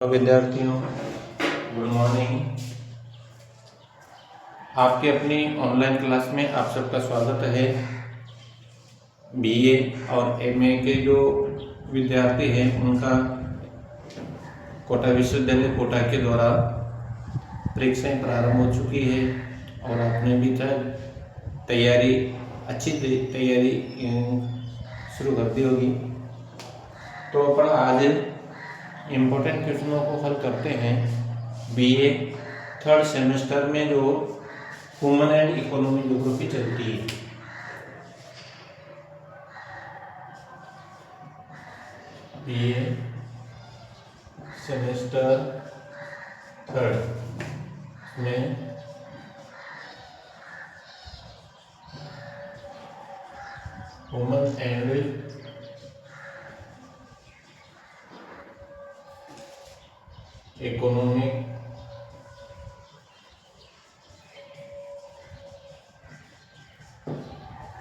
विद्यार्थियों, good morning. आपके अपनी ऑनलाइन क्लास में आप सबका स्वागत है। बीए और एमए के जो विद्यार्थी हैं उनका कोटा विश्वविद्यालय कोटा के द्वारा परीक्षाएं प्रारंभ हो चुकी है और आपने भी तैयारी अच्छी तैयारी शुरू कर दी होगी। तो अपन आज इम्पोर्टेंट क्वेश्चनों को हल करते हैं। बीए थर्ड सेमेस्टर में जो ह्यूमन एंड इकोनॉमिक ज्योग्राफी चलती है, बीए सेमेस्टर थर्ड में ह्यूमन एंड इकोनॉमिक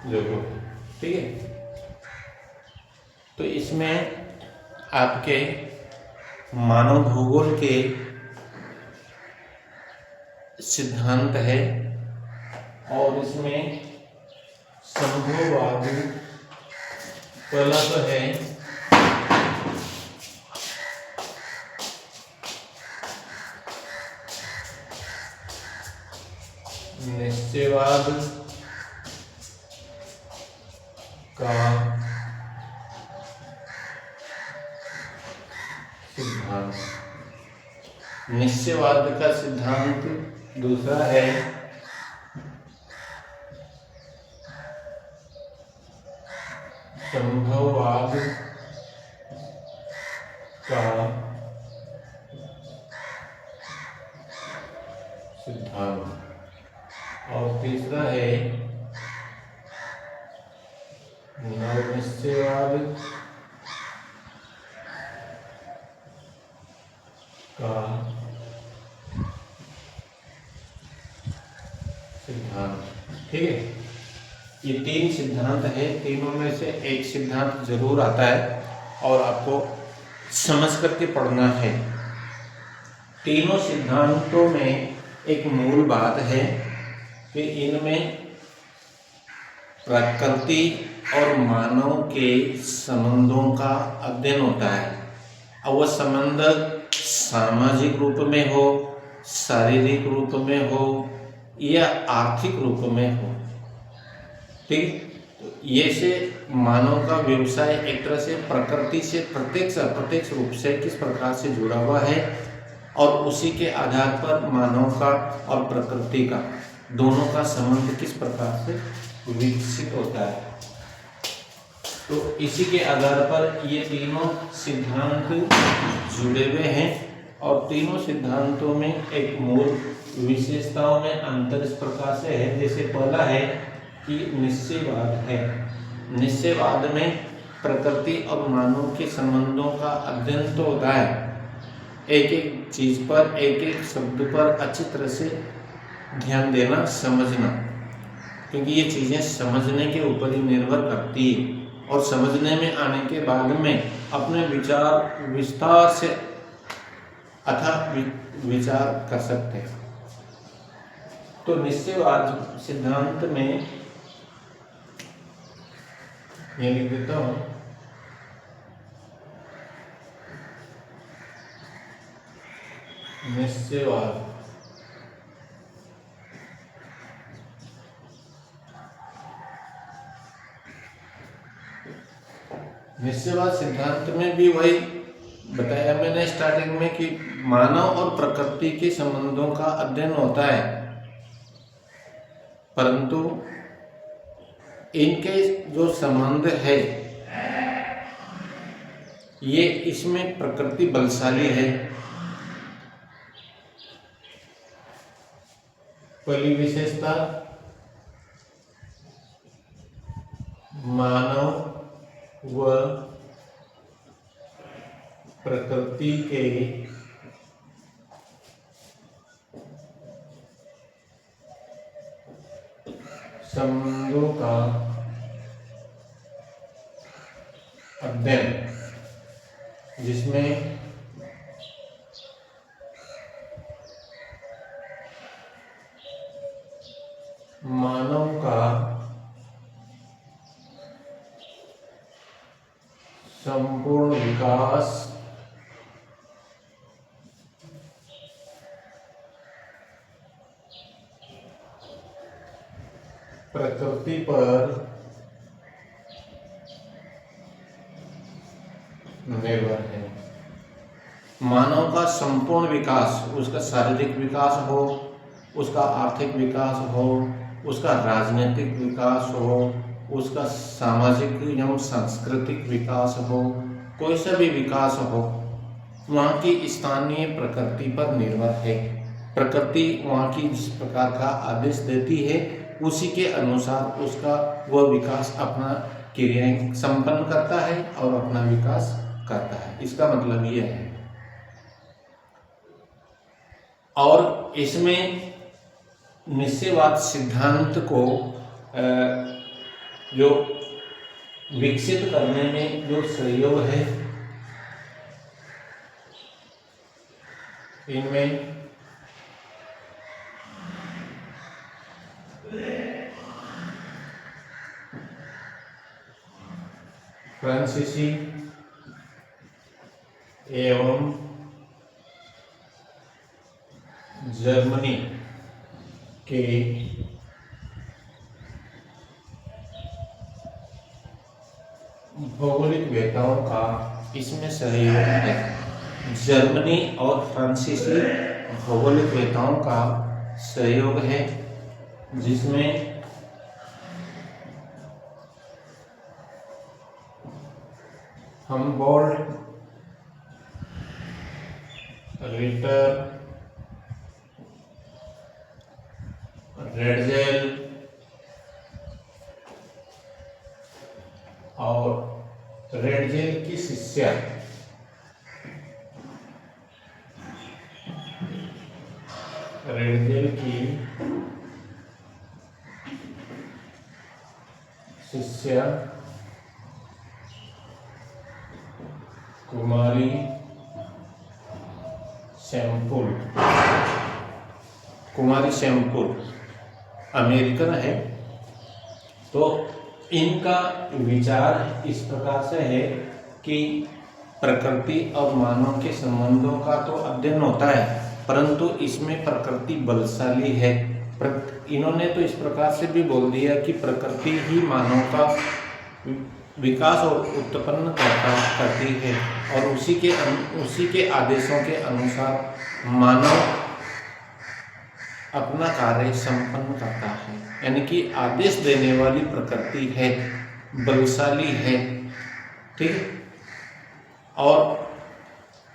ज्योग्राफी, ठीक है। तो इसमें आपके मानव भूगोल के सिद्धांत है और इसमें संभववाद पहला तो है निश्चयवाद का सिद्धांत, निश्चयवाद का सिद्धांत। दूसरा है संभववाद का सिद्धांत और तीसरा है नवनिश्चयवाद का सिद्धांत, ठीक है। ये तीन सिद्धांत है, तीनों में से एक सिद्धांत जरूर आता है और आपको समझ करके पढ़ना है। तीनों सिद्धांतों में एक मूल बात है कि इनमें प्रकृति और मानव के संबंधों का अध्ययन होता है। अब वह संबंध सामाजिक रूप में हो, शारीरिक रूप में हो या आर्थिक रूप में हो, ठीक। तो ये से मानव का व्यवसाय एक तरह से प्रकृति से प्रत्यक्ष अप्रत्यक्ष रूप से किस प्रकार से जुड़ा हुआ है और उसी के आधार पर मानव का और प्रकृति का दोनों का संबंध किस प्रकार से विकसित होता है। तो इसी के आधार पर ये तीनों सिद्धांत जुड़े हुए हैं और तीनों सिद्धांतों में एक मूल विशेषताओं में अंतर इस प्रकार से है। जैसे पहला है कि निश्चयवाद है। निश्चयवाद में प्रकृति और मानव के संबंधों का अध्ययन तो होता है, एक एक चीज पर, एक एक शब्द पर अच्छी तरह से ध्यान देना, समझना, क्योंकि ये चीजें समझने के ऊपर ही निर्भर करती है और समझने में आने के बाद में अपने विचार विस्तार से अथाह विचार कर सकते हैं। तो निश्चयवाद सिद्धांत में ये लिख देता हूं, निश्चयवाद निश्चयवाद सिद्धांत में भी वही बताया मैंने स्टार्टिंग में कि मानव और प्रकृति के संबंधों का अध्ययन होता है, परंतु इनके जो संबंध है ये इसमें प्रकृति बलशाली है। पहली विशेषता, मानव व प्रकृति के संबंधों का अध्ययन, जिसमें मानव का संपूर्ण विकास प्रकृति पर निर्भर है। मानव का संपूर्ण विकास, उसका शारीरिक विकास हो, उसका आर्थिक विकास हो, उसका राजनीतिक विकास हो, उसका सामाजिक एवं सांस्कृतिक विकास हो, कोई सा भी विकास हो, वहाँ की स्थानीय प्रकृति पर निर्भर है। प्रकृति वहाँ की जिस प्रकार का आदेश देती है उसी के अनुसार उसका वह विकास अपना क्रियाएं संपन्न करता है और अपना विकास करता है। इसका मतलब यह है। और इसमें निश्चयवाद सिद्धांत को जो विकसित करने में जो सहयोग है, इनमें फ्रांसीसी एवं जर्मनी के भौगोलिक वेताओं का इसमें सहयोग है। जर्मनी और फ्रांसीसी भौगोलिक वेताओं का सहयोग है, जिसमें हमबोल्ट, रिटर, रेडजेल और रेडजेल की शिष्या रेडजेल की शिष्या कुमारी शैम्पुल अमेरिकन है। तो इनका विचार इस प्रकार से है कि प्रकृति और मानव के संबंधों का तो अध्ययन होता है, परंतु इसमें प्रकृति बलशाली है। इन्होंने तो इस प्रकार से भी बोल दिया कि प्रकृति ही मानव का विकास और उत्पन्न करती है और उसी के आदेशों के अनुसार मानव अपना कार्य संपन्न करता है। यानी कि आदेश देने वाली प्रकृति है, बलशाली है। ठीक है। और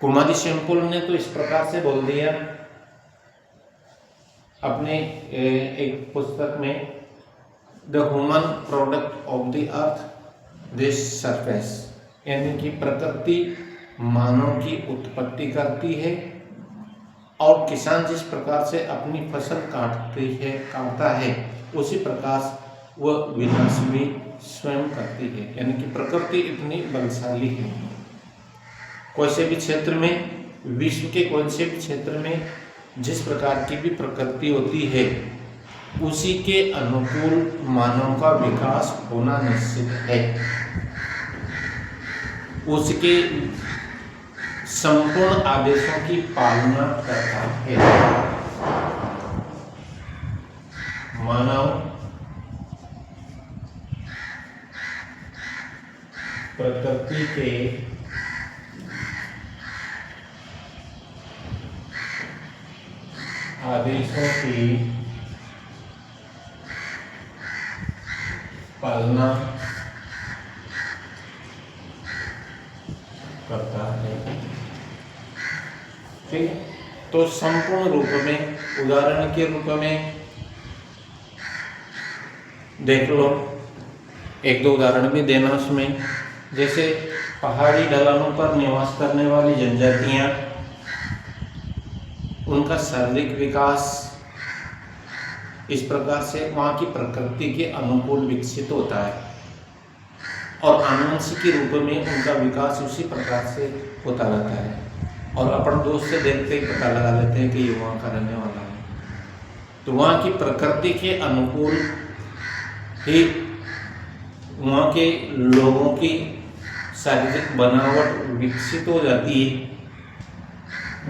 कुमारी शैम्पुल ने तो इस प्रकार से बोल दिया अपने एक पुस्तक में, the human product of the earth this surface, यानी कि प्रकृति मानव की उत्पत्ति करती है और किसान जिस प्रकार से अपनी फसल काटता है उसी प्रकार वह विनाश भी स्वयं करती है। यानी कि प्रकृति इतनी बलशाली है। कोई से भी क्षेत्र में, विश्व के कोई से भी क्षेत्र में जिस प्रकार की भी प्रकृति होती है उसी के अनुकूल मानव का विकास होना निश्चित है। उसके संपूर्ण आदेशों की पालना करता है। मानव प्रकृति के आदेशों की पालना करता है। ठीक। तो संपूर्ण रूप में, उदाहरण के रूप में देख लो, एक दो उदाहरण भी देना उसमें। जैसे पहाड़ी ढलानों पर निवास करने वाली जनजातियां, उनका शारीरिक विकास इस प्रकार से वहाँ की प्रकृति के अनुकूल विकसित होता है और आनुवंशिकी रूप में उनका विकास उसी प्रकार से होता रहता है। और अपन दूर से देखते ही पता लगा लेते हैं कि ये वहाँ का रहने वाला है। तो वहाँ की प्रकृति के अनुकूल ही वहाँ के लोगों की शारीरिक बनावट विकसित हो जाती है।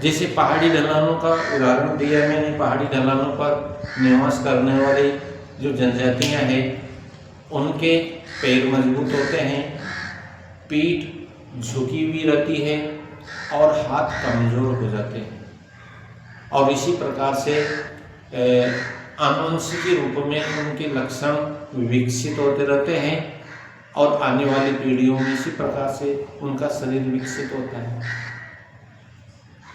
जैसे पहाड़ी ढलानों का उदाहरण दिया मैंने, पहाड़ी ढलानों पर निवास करने वाली जो जनजातियां हैं उनके पैर मजबूत होते हैं, पीठ झुकी हुई रहती है और हाथ कमजोर हो जाते हैं। और इसी प्रकार से आनुवंशिकी रूप में उनके लक्षण विकसित होते रहते हैं और आने वाली पीढ़ियों में इसी प्रकार से उनका शरीर विकसित होता है।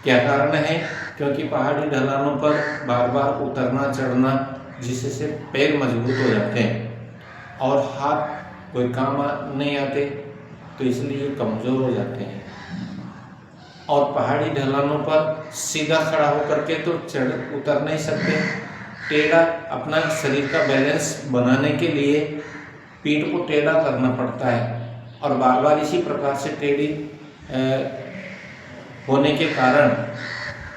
क्या कारण है? क्योंकि पहाड़ी ढलानों पर बार बार उतरना चढ़ना, जिससे पैर मजबूत हो जाते हैं और हाथ कोई काम नहीं आते, तो इसलिए कमज़ोर हो जाते हैं। और पहाड़ी ढलानों पर सीधा खड़ा होकर के तो चढ़ उतर नहीं सकते, टेढ़ा अपना शरीर का बैलेंस बनाने के लिए पीठ को टेढ़ा करना पड़ता है और बार बार इसी प्रकार से टेढ़ी होने के कारण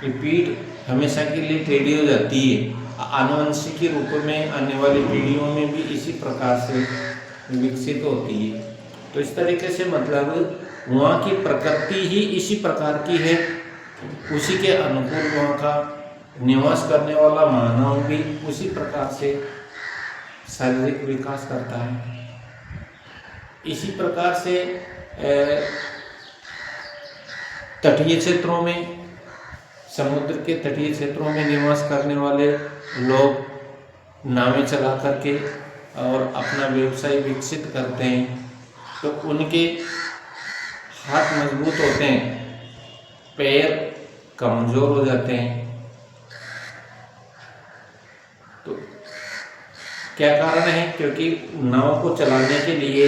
ये पीठ हमेशा के लिए टेढ़ी हो जाती है। आनुवंशिकी रूप में आने वाली पीढ़ियों में भी इसी प्रकार से विकसित होती है। तो इस तरीके से मतलब वहाँ की प्रकृति ही इसी प्रकार की है, उसी के अनुकूल वहाँ का निवास करने वाला मानव भी उसी प्रकार से शारीरिक विकास करता है। इसी प्रकार से तटीय क्षेत्रों में, समुद्र के तटीय क्षेत्रों में निवास करने वाले लोग नावें चला करके और अपना व्यवसाय विकसित करते हैं, तो उनके हाथ मजबूत होते हैं, पैर कमजोर हो जाते हैं। तो क्या कारण है? क्योंकि नाव को चलाने के लिए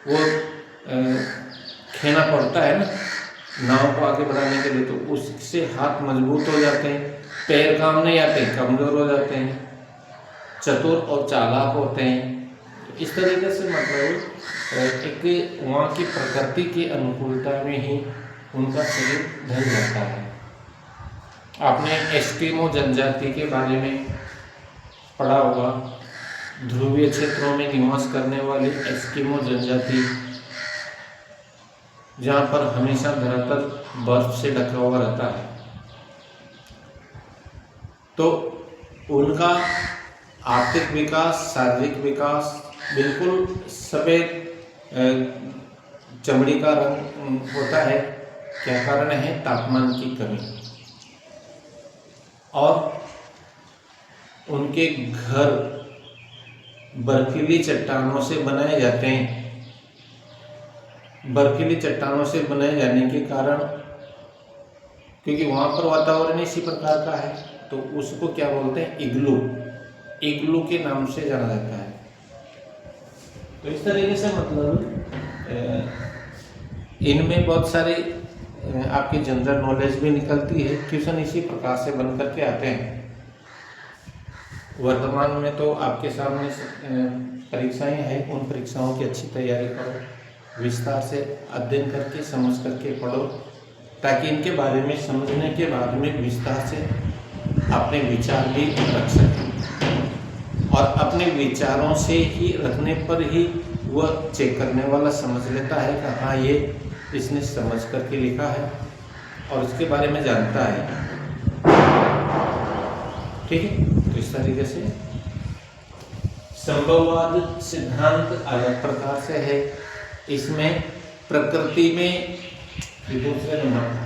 वो खेना पड़ता है ना, नाव को आगे बढ़ाने के लिए, तो उससे हाथ मजबूत हो जाते हैं, पैर काम नहीं आते, कमजोर हो जाते हैं, चतुर और चालाक होते हैं। तो इस तरीके से मतलब एक वहाँ की प्रकृति की अनुकूलता में ही उनका शरीर ढल जाता है। आपने एस्किमो जनजाति के बारे में पढ़ा होगा, ध्रुवीय क्षेत्रों में निवास करने वाली एस्किमो जनजाति, जहाँ पर हमेशा धरातल बर्फ से ढका हुआ रहता है, तो उनका आर्थिक विकास, शारीरिक विकास बिल्कुल सफ़ेद चमड़ी का रंग होता है। क्या कारण है? तापमान की कमी। और उनके घर बर्फीली चट्टानों से बनाए जाते हैं। बर्फीली चट्टानों से बनाए जाने के कारण, क्योंकि वहाँ पर वातावरण इसी प्रकार का है, तो उसको क्या बोलते हैं? इग्लू। इग्लू के नाम से जाना जाता है। तो इस तरीके से मतलब इनमें बहुत सारी आपकी जनरल नॉलेज भी निकलती है। क्वेश्चन इसी प्रकार से बन करके आते हैं। वर्तमान में तो आपके सामने परीक्षाएं हैं, उन परीक्षाओं की अच्छी तैयारी करो, विस्तार से अध्ययन करके समझ करके पढ़ो, ताकि इनके बारे में समझने के बाद में विस्तार से अपने विचार भी रख सकें। और अपने विचारों से ही रखने पर ही वह चेक करने वाला समझ लेता है कि हाँ, ये इसने समझ करके लिखा है और इसके बारे में जानता है। ठीक है, तो इस तरीके से संभववाद सिद्धांत अलग प्रकार से है। इसमें प्रकृति में दूसरे नंबर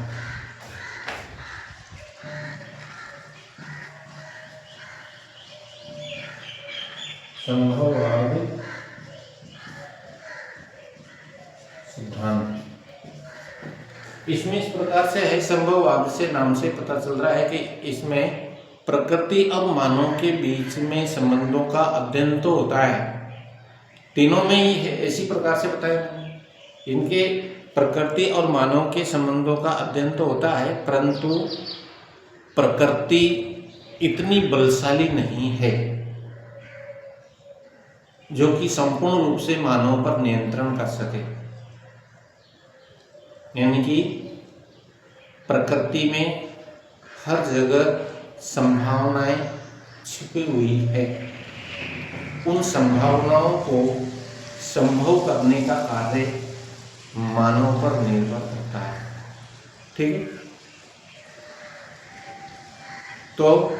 संभववाद सिद्धांत, इसमें इस प्रकार से है। संभववाद से नाम से पता चल रहा है कि इसमें प्रकृति और मानव के बीच में संबंधों का अध्ययन तो होता है, तीनों में ही है, इसी प्रकार से बताया। इनके प्रकृति और मानव के संबंधों का अध्ययन तो होता है, परंतु प्रकृति इतनी बलशाली नहीं है जो कि संपूर्ण रूप से मानव पर नियंत्रण कर सके। यानी कि प्रकृति में हर जगह संभावनाएं छिपी हुई है, उन संभावनाओं को संभव करने का कार्य मानव पर निर्भर करता है। ठीक है, तो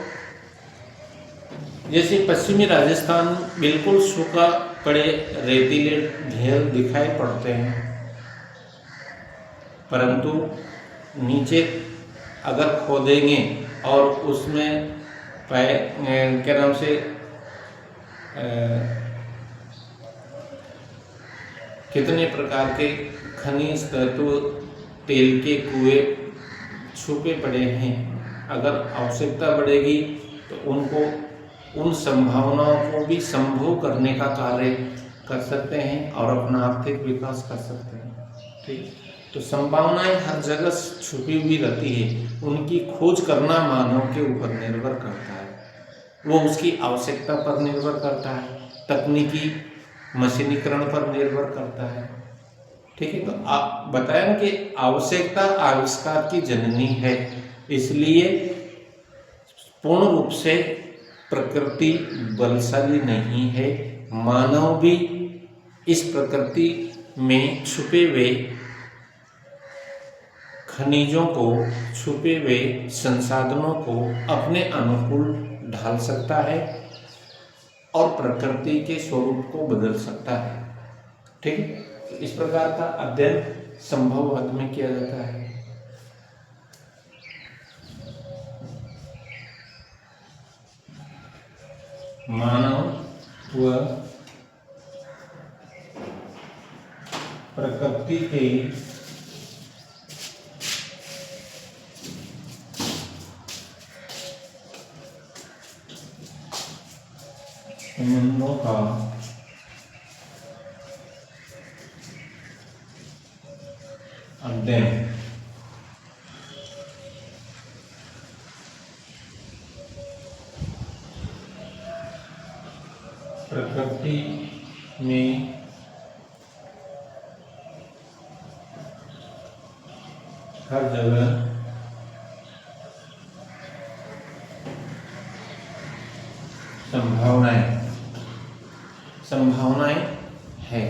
जैसे पश्चिमी राजस्थान बिल्कुल सूखा पड़े रेतीले ढेर दिखाई पड़ते हैं, परंतु नीचे अगर खोदेंगे और उसमें क्या नाम से कितने प्रकार के खनिज तत्व, तेल के कुएं छुपे पड़े हैं, अगर आवश्यकता बढ़ेगी तो उनको, उन संभावनाओं को भी संभव करने का कार्य कर सकते हैं और अपना आर्थिक विकास कर सकते हैं। ठीक, तो संभावनाएं हर जगह छुपी हुई रहती है, उनकी खोज करना मानव के ऊपर निर्भर करता है, वो उसकी आवश्यकता पर निर्भर करता है, तकनीकी मशीनीकरण पर निर्भर करता है। ठीक है, तो आप बताया ना कि आवश्यकता आविष्कार की जननी है, इसलिए पूर्ण रूप से प्रकृति बलशाली नहीं है, मानव भी इस प्रकृति में छुपे हुए खनिजों को, छुपे हुए संसाधनों को अपने अनुकूल ढाल सकता है और प्रकृति के स्वरूप को बदल सकता है। ठीक है, इस प्रकार का अध्ययन संभव हद में किया जाता है। मानव व प्रकृति के संबंधों का अध्ययन प्रकृति में हर जगह संभावनाएं है।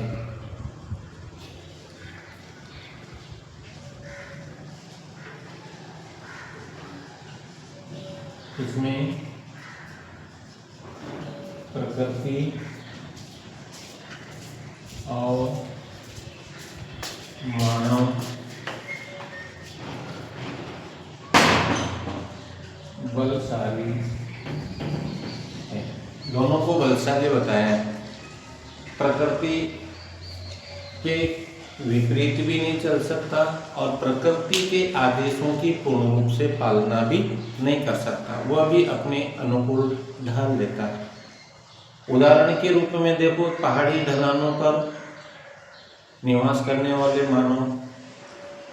इसमें प्रकृति और मानव बलशाली है, दोनों को बलशाली बताया है। प्रकृति के विपरीत भी नहीं चल सकता और प्रकृति के आदेशों की पूर्ण रूप से पालना भी नहीं कर सकता, वह भी अपने अनुकूल ढाल लेता है। उदाहरण के रूप में देखो, पहाड़ी ढलानों पर निवास करने वाले मानव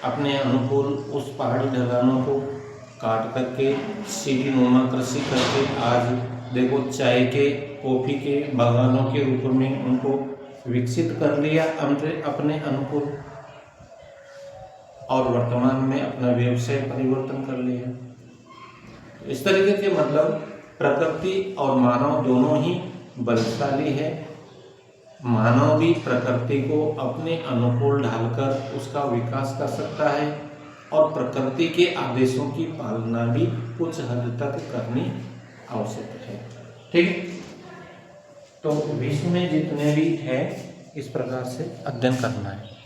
अपने अनुकूल उस पहाड़ी ढलानों को काट करके सीढ़ी नुमा कृषि करके आज देखो चाय के, कॉफी के बागानों के रूप में उनको विकसित कर लिया अपने अनुकूल, और वर्तमान में अपना व्यवसाय परिवर्तन कर लिया। इस तरीके के मतलब प्रकृति और मानव दोनों ही बलशाली है। मानव भी प्रकृति को अपने अनुकूल ढालकर उसका विकास कर सकता है और प्रकृति के आदेशों की पालना भी कुछ हद तक करनी आवश्यक है। ठीक, तो विश्व में जितने भी है इस प्रकार से अध्ययन करना है।